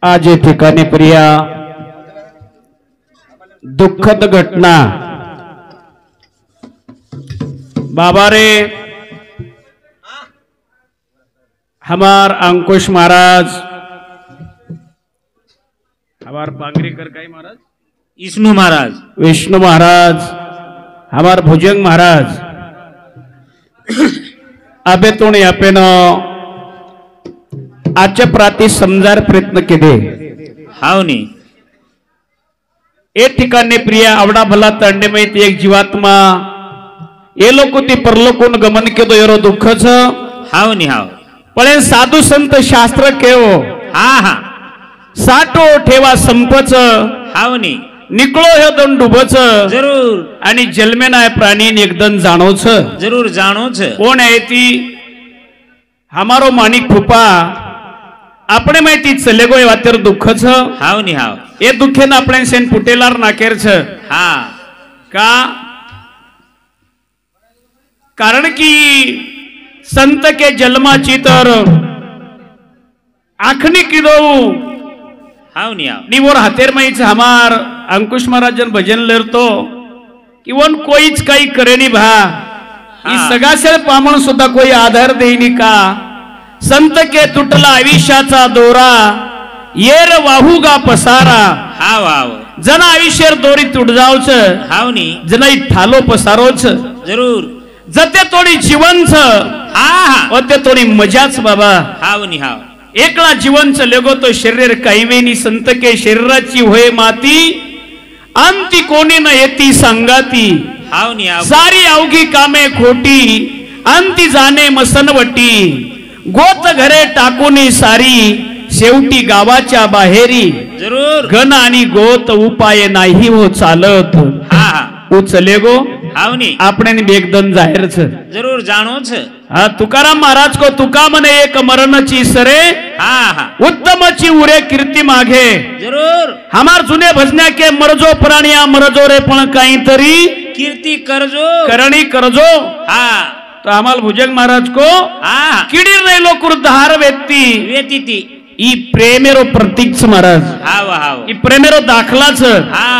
आज या ठिकाणी प्रिया दुःखद घटना बाबा रे हमार अंकुश महाराज हमार पांगरीकर काय महाराज विष्णु महाराज हमार भुजंग महाराज अबे तोने आपण आजच्या प्राती समजार प्रयत्न केले हावनी एक ठिकाणी प्रिया आवडा भला तंडे माहिती एक जीवात्मा ये लोक ती परलोकून गमन केलो एरो दुःखच हावनी हाव पण साधू संत शास्त्र केवो हा हा साठो ठेवा संपच हावनी निकळो हे दोन डुबच जरूर आणि जन्मेनाय प्राणी एकदम जाणोच जरूर जाणोच कोण आहे ती हमारो माणिक कृपा આપણે માહિતી ચલે ગયો અત્યારે દુઃખ છે હાવ ની હાવ એ દુઃખે ને આપણે સેન ફૂટેલાર નાકેર છે હા का कारण की संत के जन्माची तर आखनी कीदो हाव नि हाव निवर हातेर माहिती हमार अंकुश महाराजन भजन लेरतो कि वन कोईच काही करेनी भा ई सगाशेळ पामण सुद्धा कोई आधार देईनी का संत के तुटला आयुष्याचा दोरा येर वाहुगा पसारा हाव हाव जन आयुष्यार दोरी तुट जावच हाव नी जनाई ठालो पसारोच जरूर जते तोडी जीवन छ हा हा ओते तोडी मजाच बाबा हाव नी हाव एकला जीवन छ लेगो तो शरीर काईवेनी संत के शरीराची होय माती अंती कोणी न येती संगाती हाव नी हाव सारी अवघी कामे खोटी अंती जाणे मसनवटी गोत घरे टाकूनी सारी शेवटी गावाच्या बाहेरी जरूर घन आणि गोत उपाय नाही हो चालत हा हा उचले गो हाव नी આપણે एकदम जाहीर छ जरूर जाणो छ हा तुकाराम महाराज को तुका मने एक मरणची सरे हा हा उत्तमची उरे कीर्ती मागे जरूर हमार जुने भजन्या के मरजो प्राणिया मरजो रे पण काहीतरी कीर्ती करजो करणी करजो हा तो हमाल भुजंग महाराज को हा किडीर नाही लोकुर दहार व्यक्ती वेतीती ई प्रेमेरो प्रतीक महाराज हाव हाव ई प्रेमेरो दाखलाच हा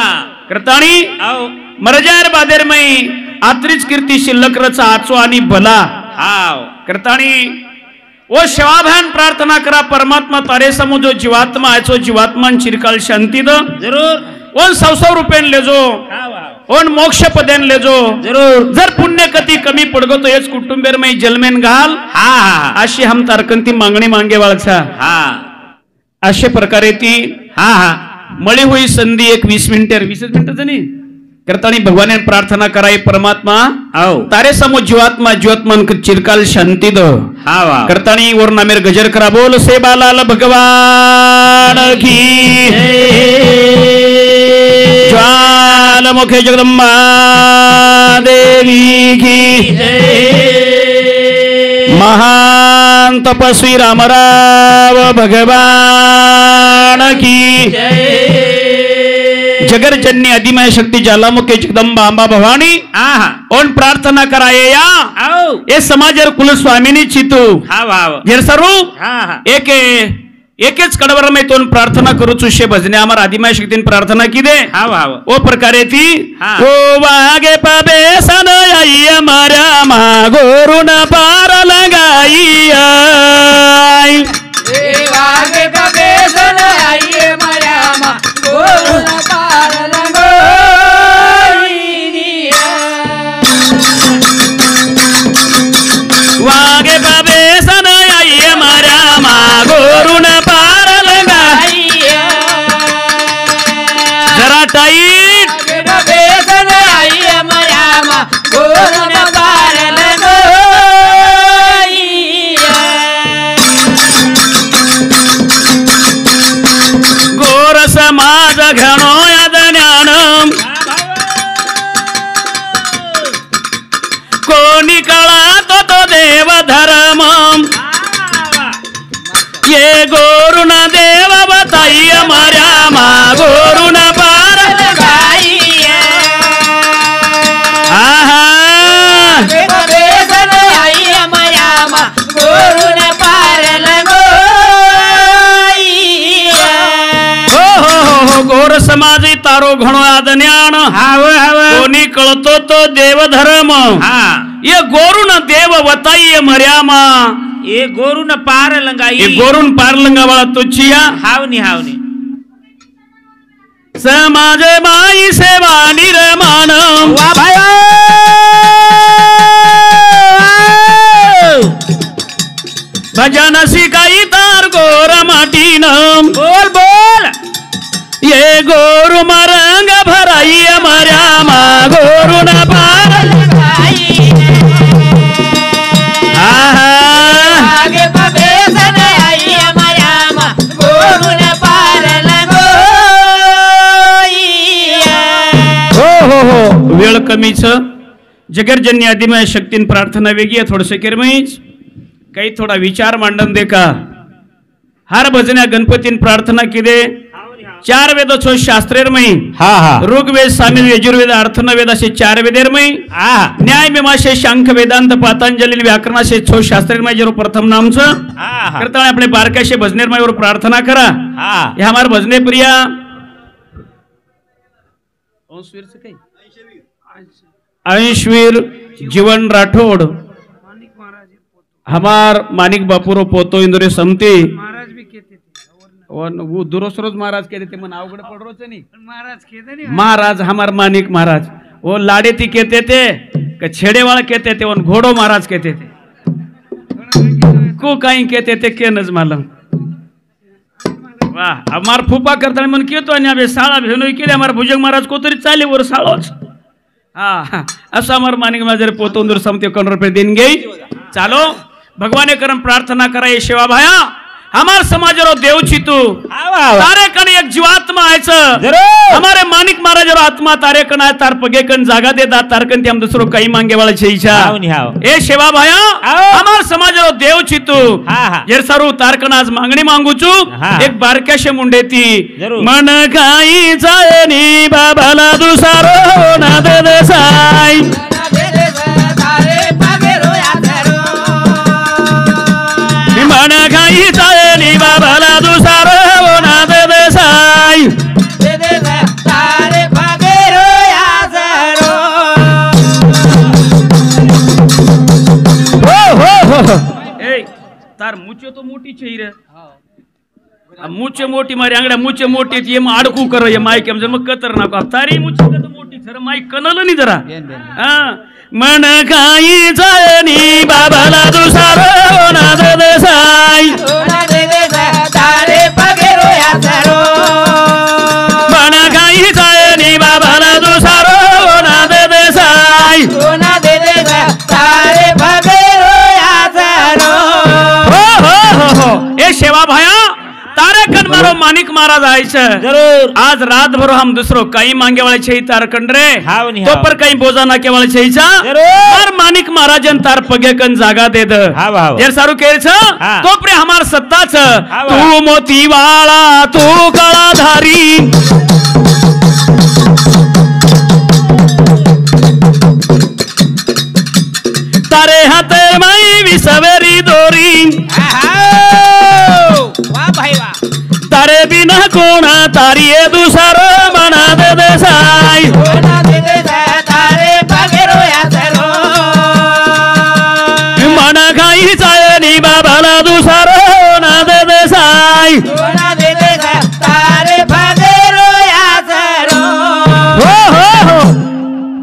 करताणी हाव मरजार बादेर मई आत्रीच कीर्ती शिल्लक रचा आचो आणि भला हाव करताणी ओ शिवाभान प्रार्थना करा परमात्मा तारे समो जो जीवात्मा आहे तो जीवात्मा चिरकाल शांती द जरूर ओन 100 रुपये लेजो हाव हाव ओन मोक्ष पदेन लेजो जरूर जर पुण्य कती कमी पडगो तो हेच कुटुंबेर मई जन्मेन घाल हा हा अशी हम तारकंती मागणी मांगे वाळछा हा अशा प्रकारे ती हा हा मळी होई संधी एक 20 मिनिटाचं नाही करतानी भगवान प्रार्थना कराई परमात्मा आओ तारे समो जीवात्मा जीवात्मन चिरकाल शांती द हाव हाव करतानी वर नामेर गजर करा बोल सेबालाल भगवान की ज्वालामुखे जगदम्बा देवी की महान तपस्वी रामराव भगवान की जगरजन्य अधिमय शक्ति ज्वालामुखी जगदम्बा अंबा भवानी आहा ओन प्रार्थना कराये या आओ ए समाजर कुल स्वामिनी चितू हाव हाव जर सर्व हा हा एकेच कडवर में तोन प्रार्थना करू चुशे भजने आमार आदिमय शक्तीन प्रार्थना की दे हाव हाव ओ प्रकारे ती हा. ओ वागे पाबे सन आई मारा मागोरुन पार लगाई आई वागे पाबे सन आई मारा मागोरुन पार लगाई वागे पाबे सन आई मारा मागोरुन पार लगाई जरा टाईट पाबे सन आई मारा मागोरुन पार लगाई गोर समाज घणो याद ज्ञान कोणी काळा तो देव धर्म ये गोरुण देव बताई मार्या मा गोरुण पार लगाई आहा पाबे सन आई मारा मागोरुन पार लगाई गोर समाजी तारो घणो आदन्याण हाव हाव कोणी कळतो तो देव धर्म हा ये गोरुन देव वताई मर्यामा ये गोरू न पार लंगाई ये गोरुन पारलंगा वाला तुझिया हावनी हावनी समाज बाई सेवा निर्माण वा भाई भजन शिकाई तार गोर माटीन बोल बोल ये गोरु मरंग भराई मर्यामा गोरु न पार आगे पबेसन आई मर्यामा गोरुन पारलंगो हो वेळ कमीच जगर्जन्य आदिमय शक्तीन प्रार्थना वेगळी आहे थोडस किरमईच काही थोडा विचार मांडन दे का हार भजन्या गणपतीन प्रार्थना किदे 4 वेद छो शास्त्रेरमयी हा हा ऋग्वेद सामवेद यजुर्वेद अर्थनवेद असे 4 वेदेरमयी हा न्याय मीमांसा शांख वेदांत पातंजली व्याकरण असे छो शास्त्रेरमय जरो प्रथम नामचं हा करता आपले बारकाशे भजनेरमय प्रार्थना करा हा हे हमार भजने प्रिया अंशवीर जीवन राठौड़ हमार मानिक बापूरो पोतो इंदुरे समती महाराज भी कहते थे वो दुरोसरोज महाराज कहते थे मन अवगढ़ पड़ रो नहीं महाराज कहते नहीं महाराज हमार मानिक महाराज वो लाड़े थी कहते थे कि छेड़े वाला कहते थे उन घोड़ो महाराज कहते थे को कहीं कहते थे के नज मालूम वाह हमार फूफा करता मन क्यों तो अन्य साला भेनो के हमार भुजंग महाराज को तरी चाले वर सालोच हाँ असं हमार मानिक माझे पोतो इंदुर समती 1 रुपये दिन गई चालो भगवान करम प्रार्थना करा ये सेवा भाया हमार समाजरो देव चितू तारे कण एक जीवात्मा आयचं हमारे मानिक महाराज आत्मा तारे कण आहे तार पगे कण जागा देता तार कण ते हम दुसरो काही मांगे वाला छईछा ए सेवा भाया हमार समाजरो देव चितू जर सारू तार कण आज मागणी मागू छु एक बारक्याशे मुंडे ती मन काही जायनी बाबाला दुसारो ना दे देसाई मन काही जायनी बाबाला दुसारो ना दे देसाई तार मुचे तो मोटी छई रे मुचे मोटी मारी अंगड्या मुचे मोटी ये मग अडकू कर ये माईक मग कतर नको तारी मुचे तो मोटी जरा माईक कनल नाही जरा मन काही जायनी बाबाला दुसारो ना दे देसाई मन काही जायनी बाबाला दुसारो ना दे देसाई हो ए सेवा भाया तारे कण मारो मानिक महाराज आयचं जरूर आज रात भर हम दूसरो काही मांगे वाले छई तार कण रे तो पर काही बोजा ना के वाले छईचा और मानिक महाराजन तार पगे कण जागा दे द जर सारू केर छ तो पर हमार सत्ता छ तू मोती वाला तू कळाधारी तारे हाते माई विसवेरी दोरी तारे बिना कोणा तारी दुसारो मना दे देसाई मन काही जायनी बाबाला दुसारो ना दे देसाई हो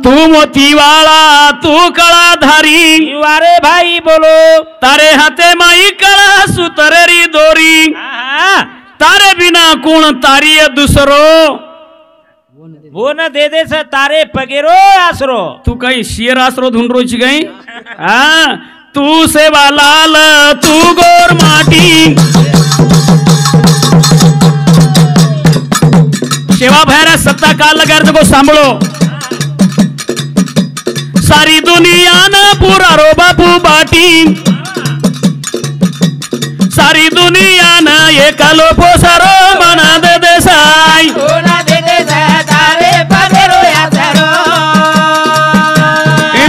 तू मोती वाला तू कळाधारी वारे भाई बोलो तारे हाते माई कळा सुतरेरी दोरी तारे बिना कोण तारी दुसरो वो न दे दे स तारे पगेरो आसरो तू काही शेर आसरो धुंडरोची काही हा तू सेवा लाल तू गोर माटी सेवा भैरा सत्ता काल लगा को सांभळो सारी दुनिया न पूरा रो बापू बाटी सारी दुनिया न एकालो पोसारो मना दे देसाई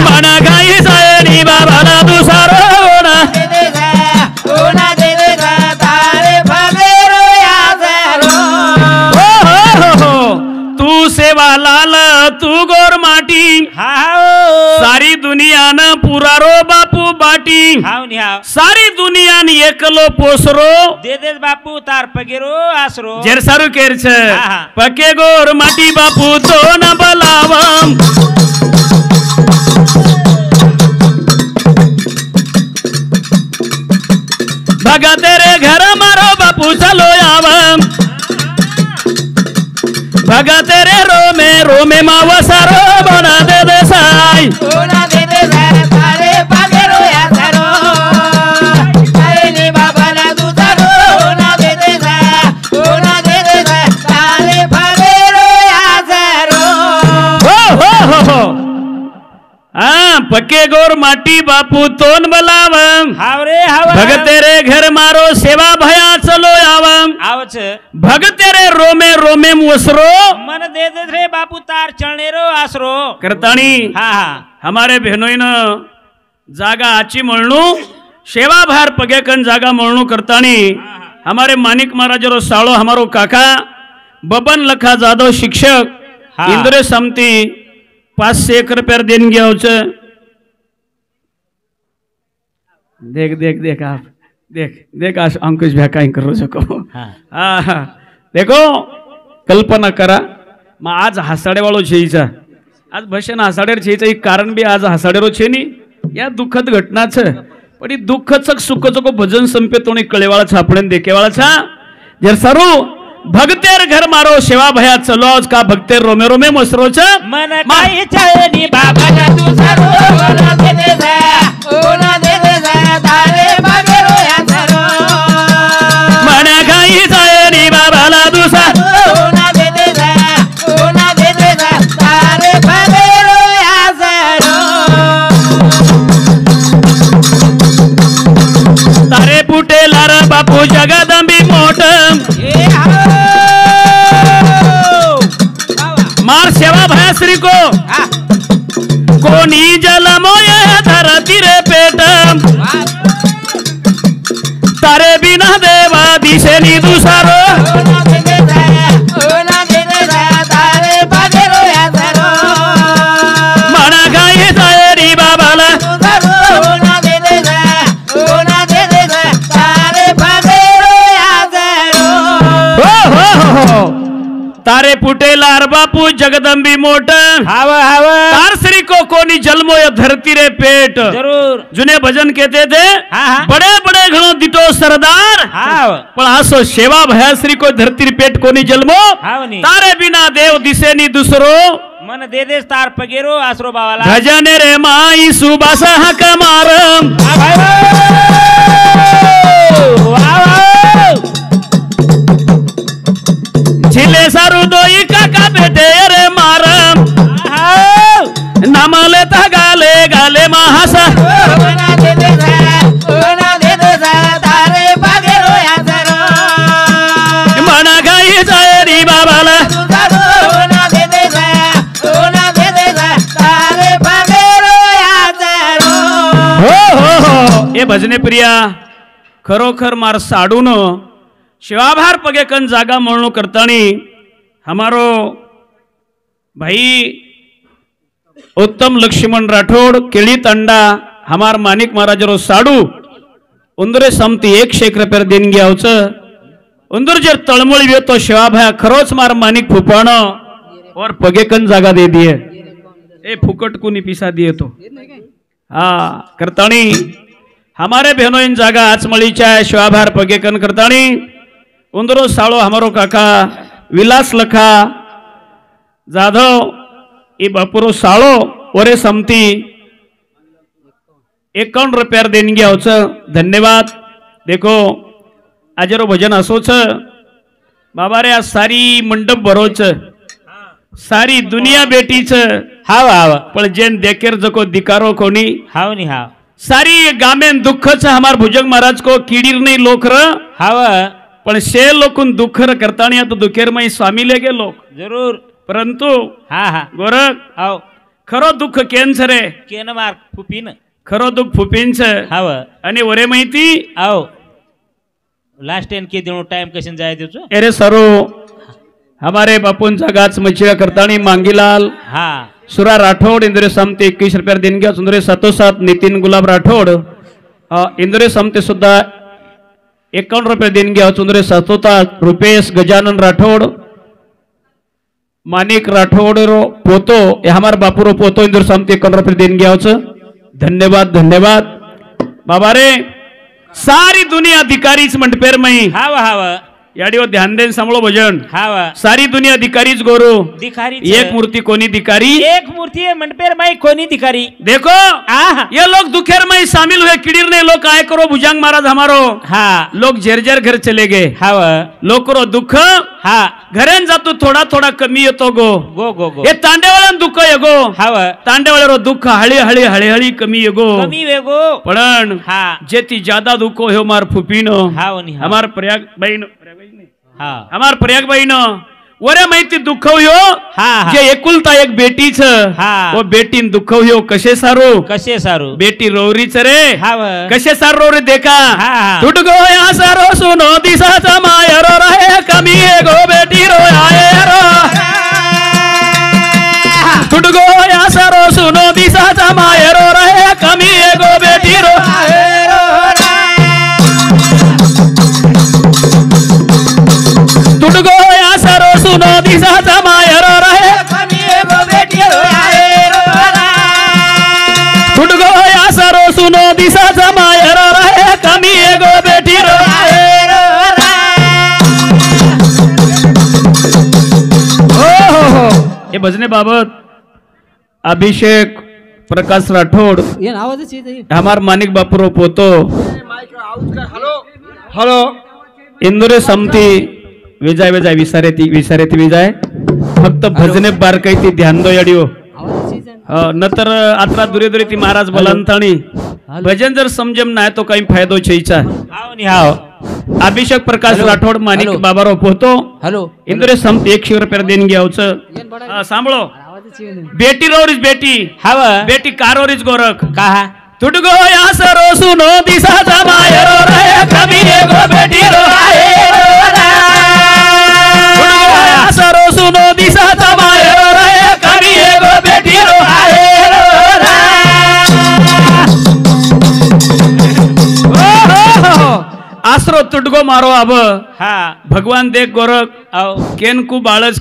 मन काही जायनी बाबाला दुसारो ना हो लाल तू गोर माटी हाव सारी दुनिया न पुरा रो बापू बाटी हाव नि हाव सारी दुनिया न एकलो पोसरो दे दे बापू तार पगेरो आसरो जेर सारू केर छ हा. पके गोर माटी बापू तो न बलावम भगा तेरे घर मारो बापू चलो आवम भगा तेरे रो में मावा सारो बना दे दे साई सोना दे दे तारे पगेरो या सरो अरे नी बाबा ना तू सरो सोना दे दे तारे पगेरो या सरो हो हाँ पक्के गोर माटी बापू तोन बलावम हाव रे हाव भगत तेरे घर मारो सेवा भया चलो आवम आवच भगत तेरे रोमे मुसरो मन दे दे रे बापू तार चरणेरो आसरो करताणी हा हा हमारे बहनोईन जागा आची म्हणू सेवा भार पगेकन जागा म्हणू करताणी हमारे मानिक महाराजरो साळो हमारो काका बबन लखा जाधव शिक्षक हा. इंद्रे समती 500 रुपये देणगी आवच देख देख देख आप देख देख आज अंकुश भैया काय करू सको हा. हा देखो कल्पना करा मग आज हसाडेवाळो छेईचा आज भशन हसाडेर छेईचा एक कारण बी आज हसाडेरो छे नी या दुःखद घटनाच पण ही दुःखच सुखच भजन संपे तो कळेवाळा छापडेन देखेवाळा जर सरू भगतेर घर मारो सेवा भया चलो आज का भगतेर रोमे रोमे मसरोच मन काही चळणी बाबा बाबा ना तू सरो सोना दे दे तारे पगेरो या सरो मना काही जायनी बाबाला दुसा सोना दे दे तारे पगेरो या सरो तारे पुटे लार बापू जगदंबी मोठ ए आओ मार सेवा भया श्री को हा कोणी जलमोय धरती रे पेट तारे बिना देवा दिशेनी दुसारो सोना दे दे तारे पगेरो या सरो मना काही जायनी बाबाला सोना दे दे तारे पगेरो या सरो हो तारे पुटे लार बापू जगदंबी मोठ हाव हाव तार श्री को कोणी जलमोय धरती रे पेट जरूर जुने भजन कहते थे हाँ. बड़े बड़े घणो दिटो सरदार हाव पण असो सेवा भयाश्री को धरती पेट कोणी जन्मो हाव नी तारे बिना देव दिसेनी दुसरो मन दे दे तार पगेरो आसरो बावाला भजने रे माई सुबासा हक मारम झिले सारू दोई काका बेटे रे मारम नामले गाले गाले महासा सोना दे दे तारे पगेरो या सरो मना गाई जायरी बाबाला सोना दे दे तारे पगेरो या सरो हो ए भजने प्रिया खरोखर मार साडून शिवाभार पगेकन जागा म्हणून करतानी हमारो भाई उत्तम लक्ष्मण राठोड केळी तंडा हमार मानिक महाराजरो साडू उंदरे समती 100 रुपये देणगी आवच उंदर जर तळमळी येतो शिवाभाया खरोच मार मानिक फुपाण और पगेकन जागा दे दिए ए फुकट कुनी पिसा दिए तो हाँ करतानी हमारे बहनों इन जागा आचमळीच्या शिवाभार पगेकन करतानी उंदरो साळो हमारो काका विलास लखा जाधव ई बापुरो साळो ओरे समती 51 रुपये देणगी आवच धन्यवाद देखो आजरो भजन असोच बाबा रे आज सारी मंडप भरोच सारी दुनिया बेटीच हाव हाव पण जेन देखेर जको दिकारो कोणी हाव नी हाव सारी गामेन दुःखच हमार भुजंग महाराज को कीडीर नहीं लोक र हाव पण शे लोकून दुःख र करतानी आता दुखेर मई स्वामी लेगे लोक जरूर परंतु हा हा गोरख हाव खरो दुःख केंच रे केन मार फुपीन खरो दुःख फुपिंच हाव आणि वरे माहिती आओ लास्ट टेन के देणो टाइम कशन जाय देचो अरे सरो हमारे बापूंचा गाच मचिया करतानी मांगीलाल हाँ सुरा राठौड़ इंद्र समते 21 रुपये देणगी सुंदरे सातोसात नितीन गुलाब राठौड़ इंद्र समते सुद्धा 51 रुपये देणगी सुंदरे सातोसात रुपेश गजानन राठौड़ मानिक राठौड़ रो पोतो हमार बापू रो पोतो इंद्र समते 51 रुपये देणगी धन्यवाद धन्यवाद बाबा रे सारी दुनिया अधिकारीच मंडपेर मई हाव हाव याडीवर ध्यान देन सांभळो भजन हाव सारी दुनिया अधिकारीच गोरो दिखारी एक मूर्ति कोनी दिकारी एक मूर्ति है मंडपेर माई कोनी दिखारी देखो आह ये लोग दुखेर में शामिल हुए किड़ीर ने लोग आए करो भुजंग महाराज हमारो हाँ लोग झेर घर चले गए हाव लोग करो दुःख हाँ घरेन जातो थोडा थोडा कमी येतो गो गो गो गो हे तांडेवाळ्यान दुःख येगो हाव तांडेवाळ्यारो दुःख हळी हळी हळी हळी कमी येगो कमी वेगो पण हाँ जेती ज्यादा दुःख हो मार फुपीनो हाव नि हाव हमार प्रयाग बहीण हाँ हमार प्रयाग बहीण वरे माहिती दुःख हो हाँ जे एकुलता एक बेटीच हाँ वो बेटीन दुःख हो कसे सारो कसे सारू बेटी रोरीच रे हाव कसे सार रो रे देखा हाँ टूट गो या सारो सुनो दिसाचा मायरो रहे कमी गो बेटी रो आए रो टूट गो या सारो सुनो दिसाचा मायरो रहे कमी गो बेटी रो आए रो टूट गो या सारो सुनो दिसाचा मायरो रहे कमी गो बेटी रो आए रो टूट गो या सारो सुनो दिसाचा मायरो रहे कमी गो बेटी रो आए रो हो हे भजने बाबत अभिषेक प्रकाश राठौड़ हमार मानिक बापुरो पोतो हॅलो इंदुरे समती विजय विजय विसारेती विजय फक्त भजने बारकाई ध्यान दो याडिओ नंतर आता दुरे दुरे ती महाराज बोलांताणी भजन जर समजम नाही तो काही फायदो छईचा हाव नि हाव अभिषेक प्रकाश राठौड़ मानिक बाबारो पोतो हॅलो इंदुरे समती 100 रुपये देणगी सांभळो बेटी रोरीच बेटी हाव बेटी कारोरीच गोरख कहा टूट गो या सरो सुनो दिसाचा मायरो रे कमी गो बेटी रो आए रो टूट गो या सरो सुनो दिसाचा मायरो रे कमी गो बेटी रो आए रो आसरो तुटगो मारो अब हाँ भगवान देख गोरख आओ केनकू बाळच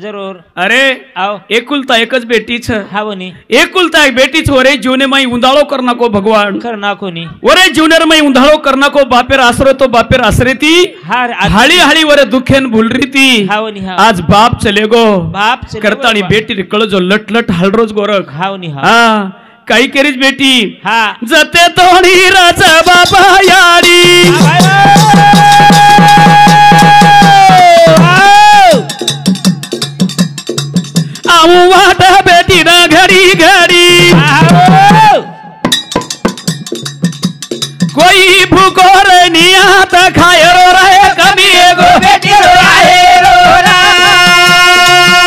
जरूर अरे आओ एकुलता एकच बेटीच हाव नि एकुलता एक बेटीच वरे जीवने माई उंदाळो कर नको भगवान कर नाको नि वरे जीवनेर माई उंदाळो कर नको बापेर आसरो तो बापेर आसरे ती हार हाळी हाळी वरे दुखेन भूलरी ती हाव नि हाव आज बाप चले गो बाप चले करतानी बेटी रिकळ जो लट लट हलरोज गोरख हाव नि हाव हा काही करीच बेटी हा जते तोडी राज बाबा याडी आऊ वाट बेटी ना घडी घडी कोई भूको रे नियात खाय रो रहे कमी गो बेटी रो आए रो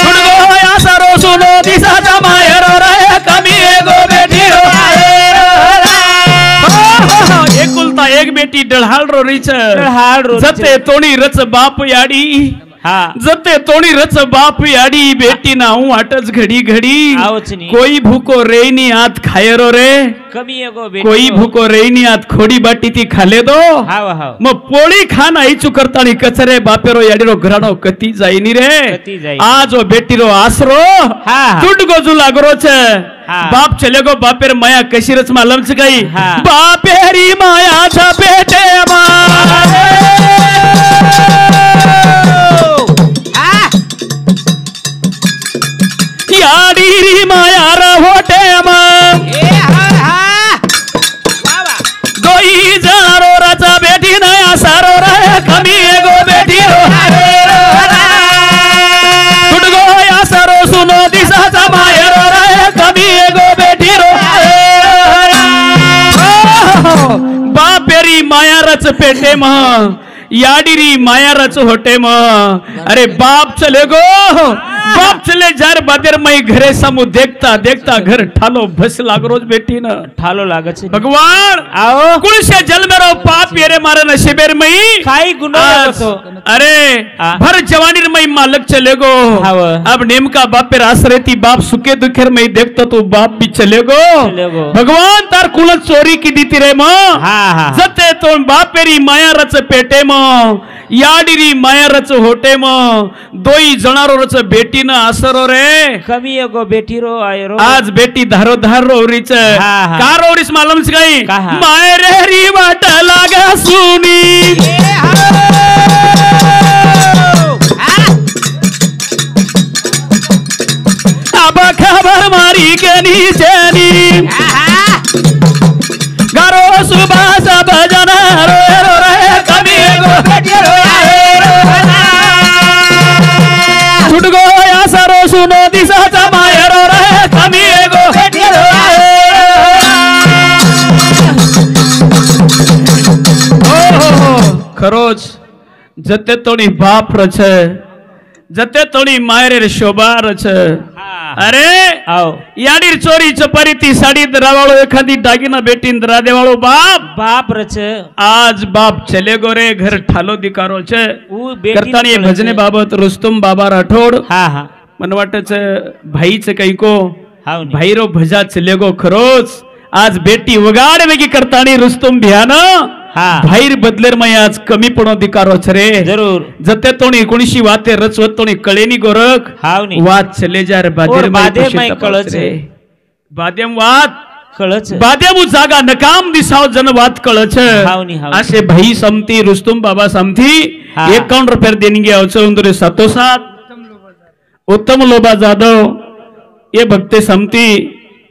सुन गो या सरो सुनो दिसाचा माय रो रहे कमी गो बेटी रो आए रो एकुलता एक बेटी डळहाळ रो रीच हाल रो जते तोणी रच बाप याडी हाँ जते तोणी रच बाप याडी बेटी ना हूँ आटच घडी घडी आवच नी कोई भूको रेनी आत खाय रो रे कमी एगो बेटी कोई भूको रेनी आत खोडी बाटी ती खाले दो हाव हाव मग पोळी खान आईचू करतानी कचरे बापेरो याडीरो घरानो कती जाईनी रे कती जाई आज ओ बेटीरो आसरो हा टूट गोजू लागरो छे हा बाप चले गो बापेर माया कशीरच मालम छ गई हा बापेरी माया छ बेटे मा याडीरी माया रहोटे मग दोई जणारो राजा बेटी नया सारो रे कमी गो बेटी रो टूट गो या सारो सुनो दिसाचा मायरो रे कमी गो बेटी रो बापेरी माया रच पेटे मग याडीरी माया रच होटे मग अरे बाप चले गो बाप चले जार बादेर मई घरे समूह देखता देखता घर ठालो भस लाग रोज बेटी न ठालो लागत छे भगवान आओ कुल से जल मेरो पाप येरे मारे नशेबेर मई काही गुनो लागतो अरे भर जवानीर मई मालक चले गो अब नेमका बाप पे रास रहती बाप सुखे दुखेर मई देखता तो बाप भी चले गो भगवान तार कुल चोरी की दीती रे म जते तो बाप पेरी माया रच पेटे म याडीरी माया रच होटे म दोई जणारो रच बेटी न आसरो रे कमी एगो बेटी रो आयो रो आज बेटी धारो धार रोरीच का रोरीस मालूम छ गई माय रे री वाट लागा सुनी अब खबर मारी के नीचे नी गारो सुबह सब जना रो रो रे कभी एगो बेटी रो छुट गो या सरो सुनो दिशा जमाय रो रे कभी एगो बेटी रो ओ खरोच जते तोनी बाप र छे जते तोनी मायरे रे शोभा र छे अरे आओ याडीर चोरी चपारी ती साडी दरावाळो एखादी दागिना बेटीन दरा देवाळो बाप बाप र छे आज बाप चले गो रे घर ठालो दिकारो छे करतानी भजने बाबत रुस्तम बाबा राठोड मन वाटच भाई च काही को भाई रो भजा चले गो खरोच आज बेटी वगाड वेगी करतानी रुस्तम भियान भाईर बदलेर मय आज कमी पण अधिकारो छ रे जरूर जते तोणी कोणीशी वाते रचवत तोणी कळेनी गोरख वात चले जार बादेर मय कळच रे बादेम वात कळच बादेम जागा नकाम दिसाव जन वात कळच असे भाई समती रुस्तम बाबा समती 51 रुपये देणगी आवच उंदरे सातोसात उत्तम लोबा जाधव ये भक्ते समती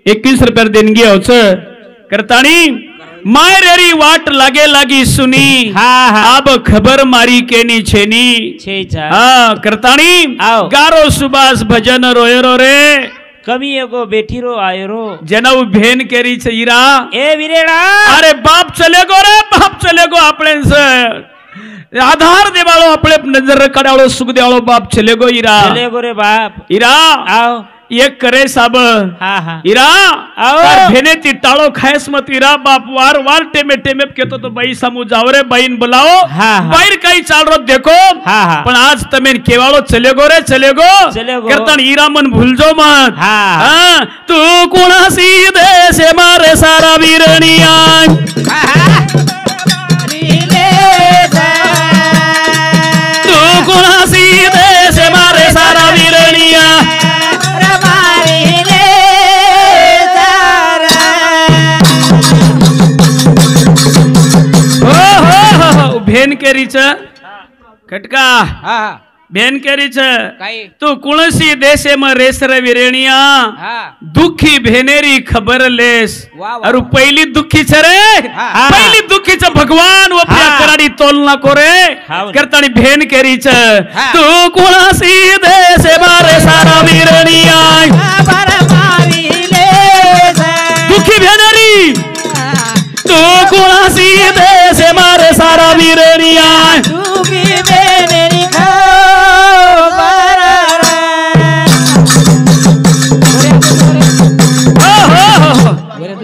21 रुपये देणगी आवच करतानी मायरेरी वाट लागे लागी सुनी अब खबर मारी केनी छेनी करतानी गारो सुबास भजन रोय रो रे कमी एगो बेटी रो आयो रो जनऊ भेन केरी छईरा ए वीरेड़ा अरे बाप चले गो रे बाप चले गो आपले से आधार देवाळो आपले नजर कडाळो सुख देवाळो बाप चले गो रे बाप इरा आओ ये करे साब इरा और भेने ती टाळो खायस मत इरा बाप वार वार टेमे टेमे केतो तो बाई समू जाव रे बाईन बुलाओ बाईर काही चाल रो देखो पण आज तमेन केवाळो चले गो रे चले गो करतन इरा मन भूलजो मत तू कोणासी दे से मारे सारा वीरनिया तू कोणासी दे से मारे सारा वीरनिया भेन केरीच खटका भेन केरीच तू कुणसी देशे म रेसर विरेणिया दुखी भेनेरी खबर लेस अरु पहिली दुखी छ रे पहिली दुखी छ भगवान वो कराडी तोलना कोरे करतानी भेन केरीच तू कुणसी देशे मारे सारा विरेणिया दुखी भेनेरी तू कुणासी देशे मारे सारा वीरनिया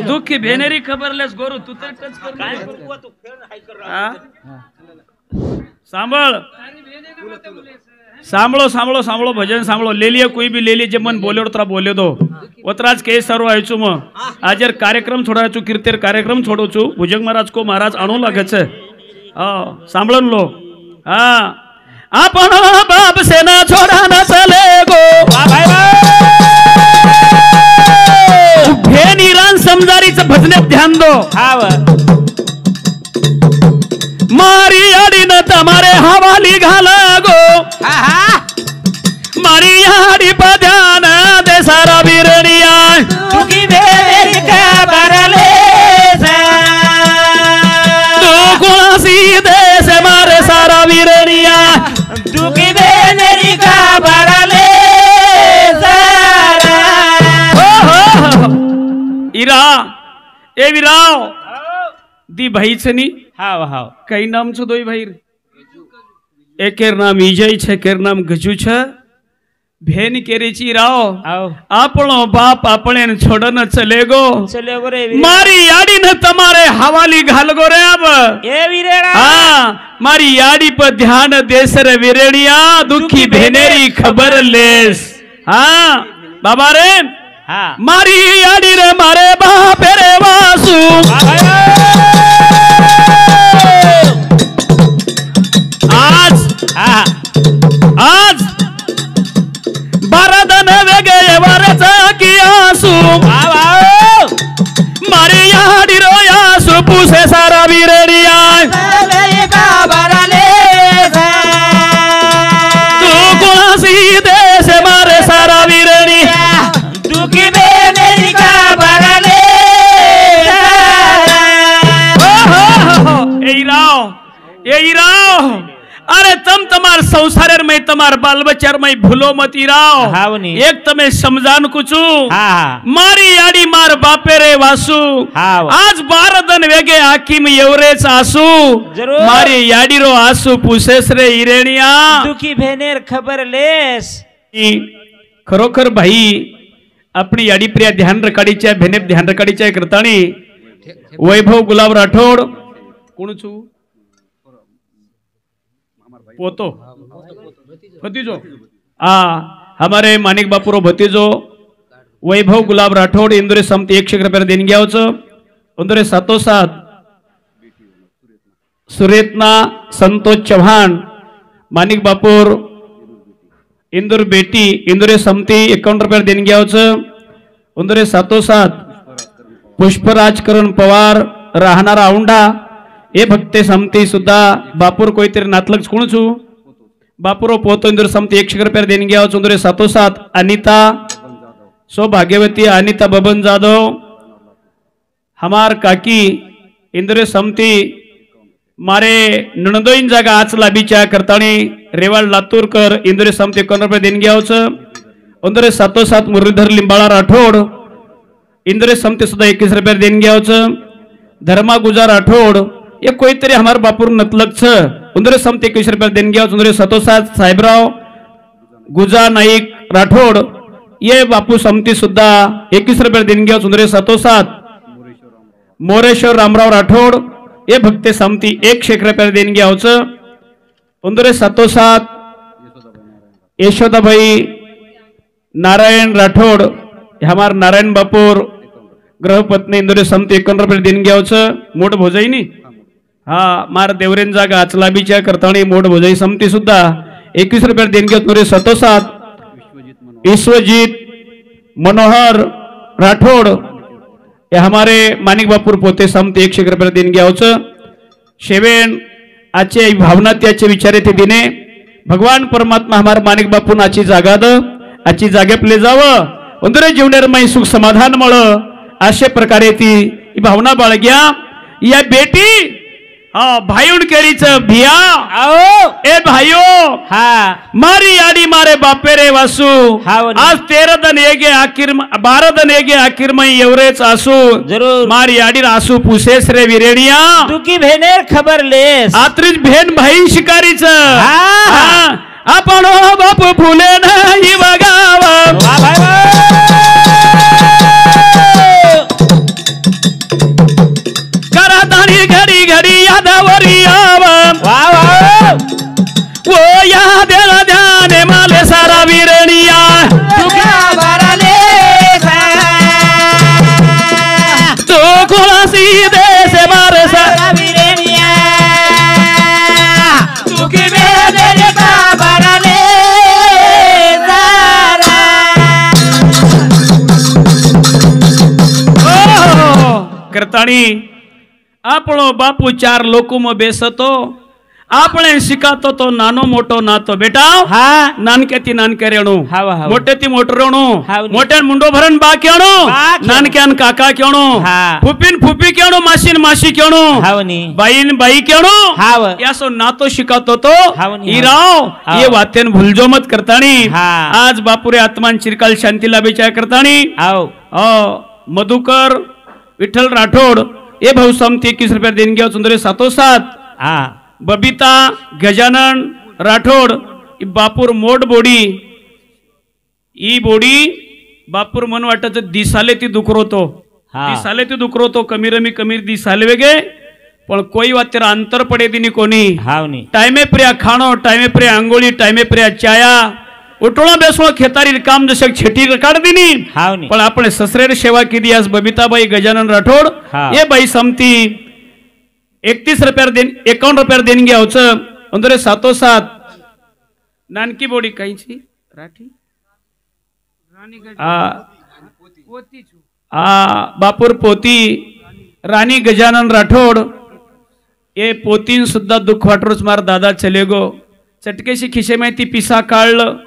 दुखी भेनेरी खबर लेस गोरू तू तर टच कर सांभळ सांभळो सांभळो सांभळो भजन सांभळो ले लिया कोई भी ले लीजिए मन बोले उतरा बोले दो उतराज के सर्व आयचू म आजर कार्यक्रम छोड़ाचू कीर्तिर कार्यक्रम छोड़ोचू भुजंग महाराज को महाराज आणू लागे छे सांभळन लो आपण बाप सेना छोड़ा न चले गो भेनी रान समजारीच भजने ध्यान दो मारी आडी न तमारे हवाली घाला गो मारी आडी पध्यान दे सारा वीरनिया दुखी भेनेरी खबर लेस तू कोणासी दे से मारे सारा वीरनिया दुखी भेनेरी खबर लेस इरा ए विराव दी भाई छनी हाव हाव कई नाम छ दोई भाई एकेर नाम विजय छे केर नाम गजू छे भेन केरीची राव आओ આપણો બાપ આપણે છોડન ચલે ગો चले गो रे મારી યાડી ને તમારે હવાલી ઘાલ ગો રે अब ए वीरेड़ा हाँ मारी याडी पर ध्यान देस रे विरेड़िया दुखी भेनेरी खबर लेस हाँ बाबा रे हाँ मारी याडी रे मारे बाप रे वासु आज हाँ आज बारादन वेगे वरचा कियासु आओ मारी याडी रो यासु पुसे सारा विरेड़िया तू कुणासी देश मारे सारा विरेड़ी दुखी बेनेरी का बरले यही राव अरे तम तमार संसार में तमार बाल बच्चा में भूलो मती राव हाँ वनी। एक तमे समझान कुछू हाँ मारी याडी मार बापे रे वासू हाँ आज बारदन वेगे हाकीम एवरेच आसू जरूर। मारी याडी रो आसू पुसेस रे हिरेणिया दुखी भेनेर खबर लेस खरोखर भाई अपनी याडी प्रिया ध्यान रकाडीच्या भेने ध्यान रकाडीच्या करतानी वैभव गुलाब राठोड कोण छू पोतो भतीजो हमारे मानिक बापूरो भतीजो वैभव गुलाब राठोड इंदोरे समती 100 रुपये देणगी आवचं इंदोरे सातोसात सुरेतना संतोष चव्हाण मानिक बापूर इंदोर बेटी इंदोरे समती 51 रुपये देणगी आवचं इंदोरे सातोसात पुष्पराज करण पवार राहणारा औंढा ए भक्ते समती सुद्धा बापूर कोईतरी नातलग कोण छू बापूरो पोतो इंदोर समती 100 रुपये देणगी आवचं इंदोरे सातोसात अनिता सौभाग्यवती अनिता बबन जाधव हमार काकी इंदोरे समती मारे नणदोईन जागा आज लाभीच्या करताणी रेवाळ लातूरकर इंदोरे समती 51 रुपये देणगी आवचं इंदोरे सातोसात मुरलीधर लिंबाळा राठोड इंदोरे समती सुद्धा 21 रुपये देणगी आवचं धर्मा गुजा राठोड ये कोईतरी हमार बापूर नतलग छ इंदोरे समती 21 रुपये देणगी आवचं इंदोरे सातोसात साहेबराव गुजा नाईक राठोड ये बापू समती सुद्धा 21 रुपये देणगी आवचं इंदोरे सातोसात मोरेश्वर रामराव राठोड ये भक्ते समती 100 रुपये देणगी आवचं इंदोरे सातोसात यशोदाबाई नारायण राठोड हमार नारायण बापूर ग्रहपत्नी इंदोरे समती 51 रुपये देणगी आवचं मोठ भोजाईनी हा मार देवरेन जागा आचलाबीच्या करताणी मोठ भोजाई समती सुद्धा 21 रुपये देणगी इंदोरे सातोसात विश्वजीत मनोहर राठोड ये हमारे मानिक बापूर पोते समती 100 रुपये देणगी आवचं शेवेन आजचे भावना त्याचे विचारे ते दिने भगवान परमात्मा हमार मानिक बापून आची जागा द आची जागेपले जावं उंदरे जीवनेर मै सुख समाधान मळ अशा प्रकारे ती भावना बाळग्या या बेटी भाईउन केरीच भिया आओ ए भाइयो हाँ मारी याडी मारे बापे रे वासू हाँ वनी। आज 13 दन येगे आखिर 12 दन येगे आखिर मै एवरेच आसू जरूर मारी याडी आसू पुसेस रे विरेणिया दुखी भेनेर खबर लेस आत्रीच भेन भाई शिकारीच हा। आपण बाप फुले नाही बघाव वाह भाई वाह। करतानी घडी घडी यादावरी याव वाह वाह। ओ या देला ध्याने माले सारा विरेणिया तो कोणासी देश मारे सारा करताणी આપણો બાપુ 4 લોકોમાં બેસતો આપણે શીખાતો તો નાનો મોટો નાતો બેટા હા નાનકેથી નાનકેરેણું હાવા હાવા મોટેથી મોટરેણું હાવની. મોટે મુંડો ભરન બા કેણું બા કેણું. નાનકેન કાકા કેણું હા. ફૂપીન ફૂપી કેણું માસીન માસી કેણું હાવની બાઈન બાઈ કેણું હાવ यासो नातो शिकातो तो हावनी, हिराव हाव. ये वातेन भूलजो मत करतानी हा. आज बापुरे आत्मान चिरकाल शांती लाभेच्या करतानी आओ मधुकर विठ्ठल राठोड ये भाऊ समती 21 रुपये देणगी सुंदरे सातोसात हाँ बबिता गजानन राठोड बापूर मोड बोडी ई बोडी बापूर मन वाटत दिसाले ती दुखरोतो हा. दिसाले ती दुखरोतो कमी रमी कमी दिसाले वेगे पण कोई वातेर अंतर पडे दिनी कोणी हावनी टाइमे प्रिया खाणो टाइमे प्रिया आंघोळी टाइमे प्रिया चाया उठोळा बेसोळा खेतारी काम जसं छेटी काढ दिनी हावनी पण आपण ससरेर सेवा केली आज बबिताबाई गजानन राठोड हा. ये बाई समती 31 रुपयार 51 रुपयार देणगी आवचं अंदरे सातोसात नानकी बोडी काहीची राठी राणीगड आ पोती छु बापूर पोती राणी गजानन राठोड ये पोतीन सुद्धा दुःख वाटरोच मार दादा चले गो चटकेशी खिशे माहिती पिसा काढलं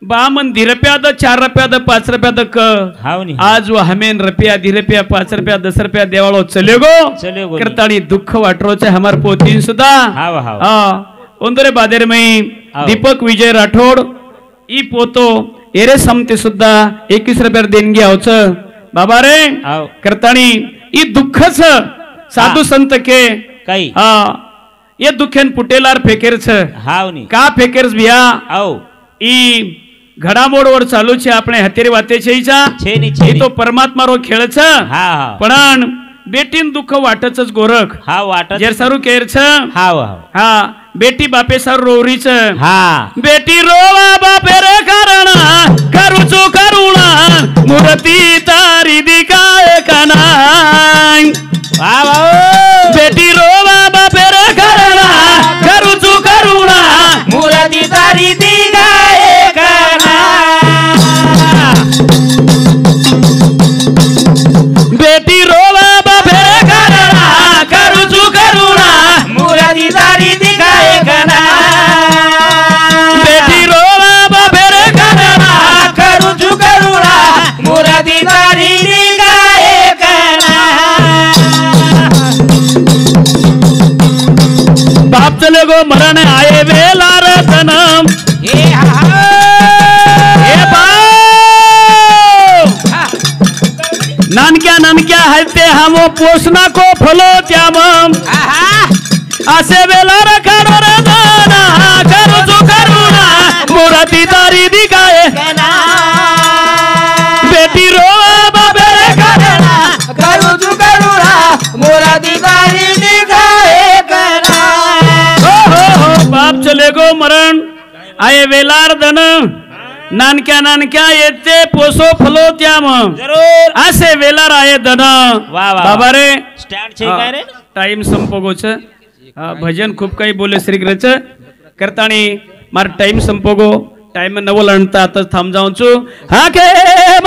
बा मन 10 रुपयाद 4 रुपयाद 5 रुपयाद क हावनी आज वो हमें रुपया 10 रुपया 5 रुपया 10 रुपया देवाळो चले गो चले गो करताणी दुःख वाटरोचे हमार पोतीन सुद्धा हाव हाव ओंदरे बादेर में हाव. दीपक विजय राठोड ई पोतो एरे समते सुद्धा 21 रुपयार देणगी आवच बाबा रे हाव करताणी ई दुःखच साधू हा. संत के काही ये दुखेन पुटेलार फेकेरच हावनी का फेकेरच बिया आव ई घडामोडवर चालू छे આપણે હતેરી વાતે છે छेनी એ छेनी તો પરમાત્મા રો ખેલ છે हा हा પણ બેટીન દુઃખ વાટच गोरख हा वाटत जे सारू केर छ हाव हाव हा बेटी बापे सारू रोरी छ हा बेटी रोवा बापे रे कारण करू चो करुणा मूर्ती तारी दिकाय कनाय वा वा बेटी रोवा बापे रे कारण करू चो करुणा मूर्ती तारी दिगाए कना बेटी रोवा बापे रे कारण करू चो करुणा मूर्ती तारी दिगाए कना बेटी रोवा बापे रे कारण करू चु करुणा मूर्ती तारी दिगाए कना बाप चले गो मरण आए वेलार तनम ए हा ए बाप नानक्या नानक्या हलते हम पोषणा को फलो त्यामम हा असे वेलार खाडो रे दाना करू चो करुणा मूर्ती तारी दिकाय कना बेटी रोवा बापे रे कारण करू चु करुणा मूर्ती तारी दिगाए कना हो बाप चले गो मरण आये वेलार धन नानक्या नानक्या येते पोसो फलो त्याम जरूर असे वेलार आये धन वा वा बाबा रे स्टँड છે काय रे टाइम संपोगो छ भजन खूप काही बोले श्रीग्रच करताणी मार टाइम संपोगो टाइम नवल आणता आता थांब जाऊन छु हा के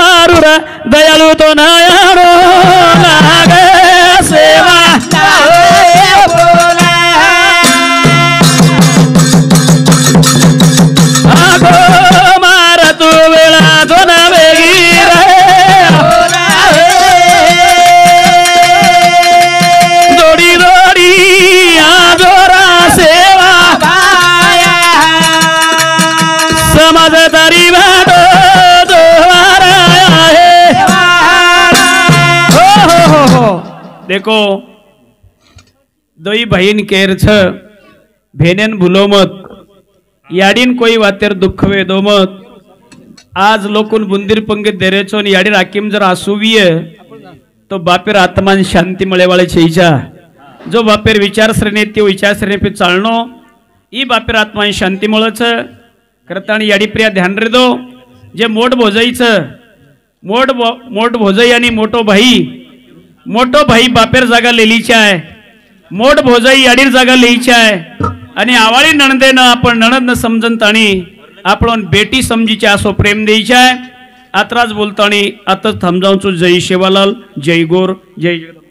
मारुरा दयाळू तो नयाळो लागे सेवा आगो मार तू वेळा तो ना वेगी जोडी जोडी आजोरा सेवा समाज तारी वाटो दोवारा आहे हो देखो दोई बहीण केर छ भेनेन भूलो मत याडीन कोई वातेर दुःख वेदो मत आज लोकून बुंदीर पंगत देरेचो आणि याडी राखीम जर आसुवीय तो बापेर आत्मान शांती मिळे वाले छेईचा जो बापेर विचार श्रेणी ते विचार श्रेणी पे चालनो ई बापेर आत्मान शांती मिळच करता आणि याडी प्रिया ध्यान रे दो जे मोठ भोजाईचं मोठ भोजाई आणि मोठो भाई बापेर जागा लेलीची आहे मोठ भोजाई याडीर जागा लेईची आहे आणि आवाळी नणदेनं आपण नणद न समजन ताणी आपण बेटी समजीचे असो प्रेम द्यायचे आहे आत्राच बोलतानी आता थांबजाऊचो जय शेवालाल जय गोर जय जगदंबा.